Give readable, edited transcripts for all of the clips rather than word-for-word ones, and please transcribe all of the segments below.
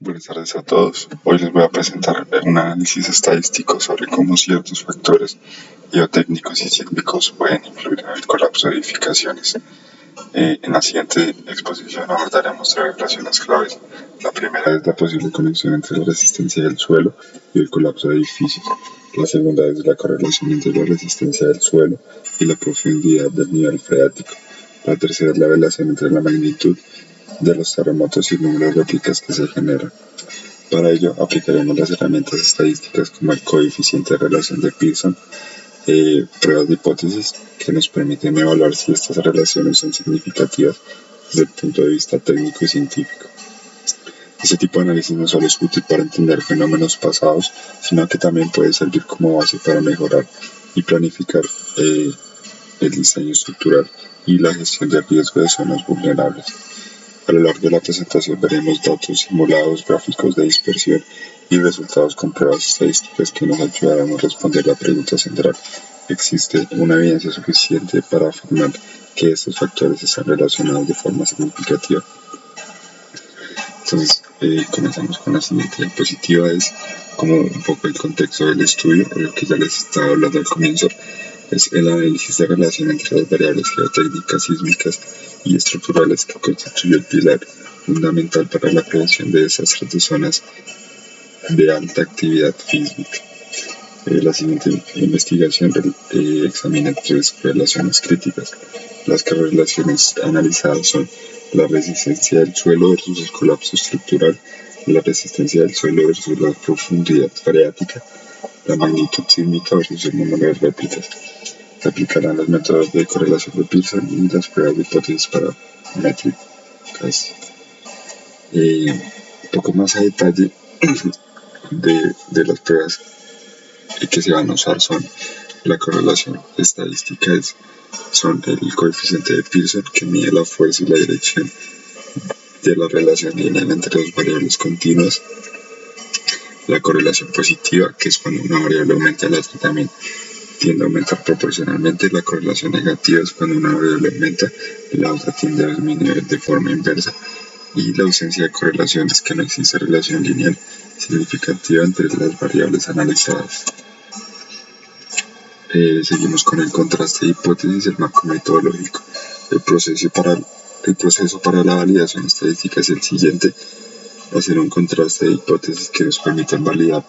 Buenas tardes a todos. Hoy les voy a presentar un análisis estadístico sobre cómo ciertos factores geotécnicos y sísmicos pueden influir en el colapso de edificaciones. En la siguiente exposición abordaremos tres relaciones claves. La primera es la posible conexión entre la resistencia del suelo y el colapso de edificios. La segunda es la correlación entre la resistencia del suelo y la profundidad del nivel freático. La tercera es la relación entre la magnitud de los terremotos y el número de réplicas que se generan. Para ello aplicaremos las herramientas estadísticas como el coeficiente de relación de Pearson, pruebas de hipótesis que nos permiten evaluar si estas relaciones son significativas desde el punto de vista técnico y científico. Este tipo de análisis no solo es útil para entender fenómenos pasados, sino que también puede servir como base para mejorar y planificar el diseño estructural y la gestión de riesgo de zonas vulnerables. A lo largo de la presentación veremos datos simulados, gráficos de dispersión y resultados con pruebas estadísticas que nos ayudarán a responder la pregunta central: ¿existe una evidencia suficiente para afirmar que estos factores están relacionados de forma significativa? Entonces, comenzamos con la siguiente diapositiva. Es como un poco el contexto del estudio, lo que ya les estaba hablando al comienzo. Es el análisis de relación entre las variables geotécnicas, sísmicas y estructurales que constituye el pilar fundamental para la prevención de desastres de zonas de alta actividad sísmica. La siguiente investigación examina tres relaciones críticas. Las correlaciones analizadas son la resistencia del suelo versus el colapso estructural, la resistencia del suelo versus la profundidad freática, la magnitud sísmica versus el número de réplicas. Se aplicarán los métodos de correlación de Pearson y las pruebas de hipótesis paramétricas. Un poco más a detalle de las pruebas que se van a usar son la correlación estadística, son el coeficiente de Pearson, que mide la fuerza y la dirección de la relación lineal entre dos variables continuas. La correlación positiva, que es cuando una variable aumenta, la otra también tiende a aumentar proporcionalmente. La correlación negativa es cuando una variable aumenta y la otra tiende a disminuir de forma inversa. Y la ausencia de correlación es que no existe relación lineal significativa entre las variables analizadas. Seguimos con el contraste de hipótesis, el marco metodológico. El proceso para la validación estadística es el siguiente: hacer un contraste de hipótesis que nos permitan validar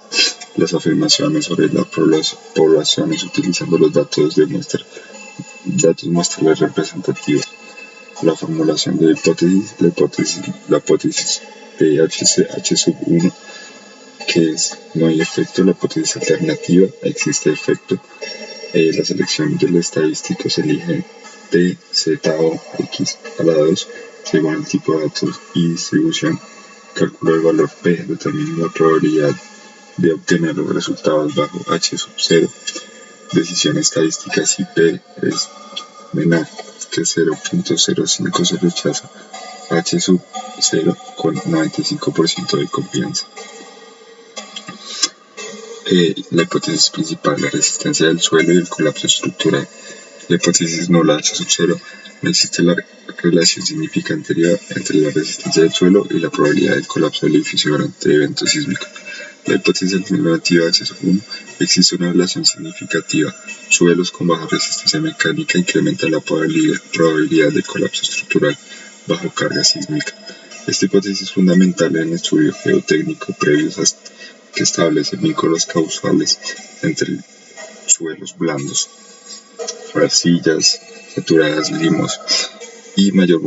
las afirmaciones sobre las poblaciones utilizando los datos muestrales representativos. La formulación de hipótesis, la hipótesis de H1, que es no hay efecto; la hipótesis alternativa, existe efecto. La selección del estadístico se elige T, Z o X a la 2 según el tipo de datos y distribución. Cálculo del valor P determina la probabilidad de obtener los resultados bajo H0. Decisión estadística: si P es menor que 0.05 se rechaza H0 con 95% de confianza. La hipótesis principal: la resistencia del suelo y el colapso estructural. La hipótesis nula H0: no existe la relación significativa entre la resistencia del suelo y la probabilidad del colapso del edificio durante eventos sísmicos. La hipótesis alternativa H1: existe una relación significativa. Suelos con baja resistencia mecánica incrementan la probabilidad de colapso estructural bajo carga sísmica. Esta hipótesis es fundamental en el estudio geotécnico previos que establece vínculos causales entre suelos blandos, arcillas saturadas, limos y mayor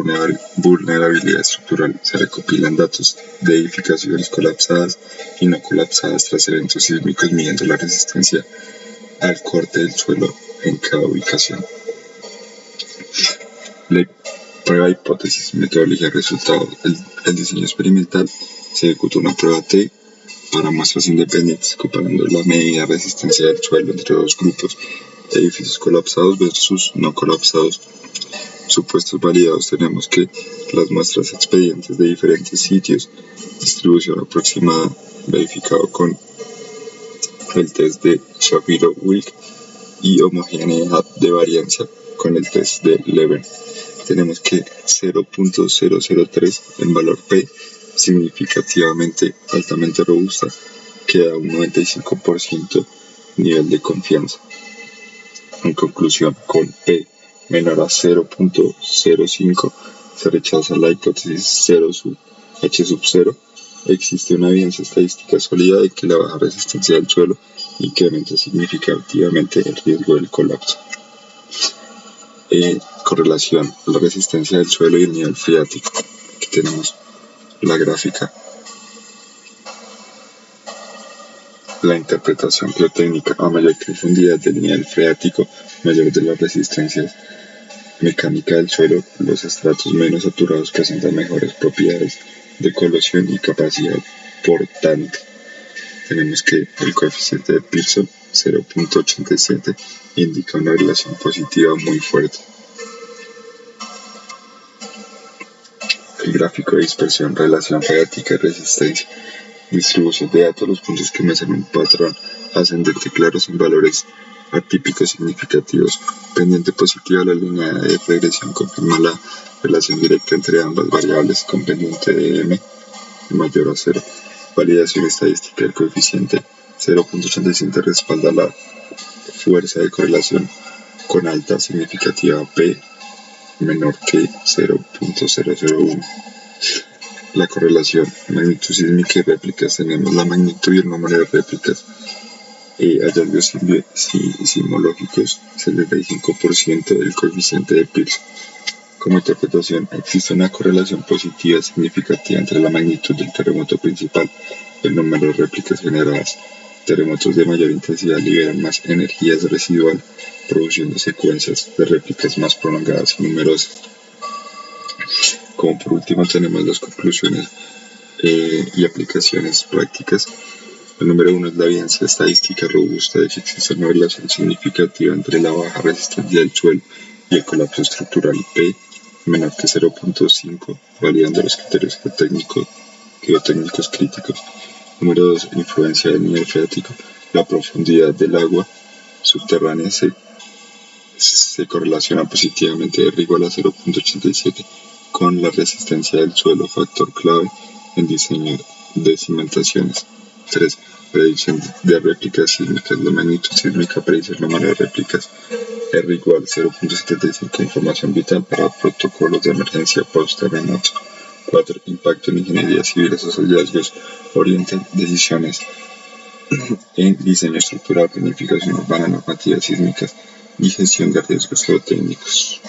vulnerabilidad estructural. Se recopilan datos de edificaciones colapsadas y no colapsadas tras eventos sísmicos, midiendo la resistencia al corte del suelo en cada ubicación. La prueba de hipótesis, metodología, resultados. El diseño experimental: se ejecuta una prueba T para muestras independientes, comparando la medida de resistencia del suelo entre dos grupos: edificios colapsados versus no colapsados. Supuestos validados: tenemos que las muestras expedientes de diferentes sitios, distribución aproximada, verificado con el test de Shapiro-Wilk y homogeneidad de varianza con el test de Levene. Tenemos que 0.003 en valor P significativamente altamente robusta, que da un 95% nivel de confianza. En conclusión, con P menor a 0.05 se rechaza la hipótesis 0 sub H sub 0. Existe una evidencia estadística sólida de que la baja resistencia del suelo incrementa significativamente el riesgo del colapso. Correlación, la resistencia del suelo y el nivel freático. Aquí tenemos la gráfica. La interpretación geotécnica: a mayor profundidad del nivel freático, mayor de las resistencias mecánica del suelo, los estratos menos saturados presentan mejores propiedades de corrosión y capacidad. Por tanto, tenemos que el coeficiente de Pearson 0.87 indica una relación positiva muy fuerte. El gráfico de dispersión, relación freática y resistencia. Distribución de datos: los puntos que muestran un patrón ascendente claro sin valores atípicos significativos. Pendiente positiva, la línea de regresión confirma la relación directa entre ambas variables con pendiente de m mayor a 0. Validación estadística del coeficiente 0.87 respalda la fuerza de correlación con alta significativa P menor que 0.001. La correlación, magnitud sísmica y réplicas. Tenemos la magnitud y el número de réplicas. Hallazgos sismológicos, 75% del coeficiente de Pearson. Como interpretación, existe una correlación positiva significativa entre la magnitud del terremoto principal y el número de réplicas generadas. Terremotos de mayor intensidad liberan más energías residual, produciendo secuencias de réplicas más prolongadas y numerosas. Como por último tenemos las conclusiones y aplicaciones prácticas. El número 1 es la evidencia estadística robusta de que existe una relación significativa entre la baja resistencia del suelo y el colapso estructural P menor que 0.5, validando los criterios geotécnicos críticos. Número 2, influencia del nivel freático. La profundidad del agua subterránea se correlaciona positivamente R igual a 0.87 con la resistencia del suelo, factor clave en diseño de cimentaciones. 3. Predicción de réplicas sísmicas. La magnitud sísmica predice el número de réplicas R igual 0.75, información vital para protocolos de emergencia post-terremoto. 4. Impacto en ingeniería civil. Esos hallazgos orientan decisiones en diseño estructural, planificación urbana, normativas sísmicas y gestión de riesgos geotécnicos.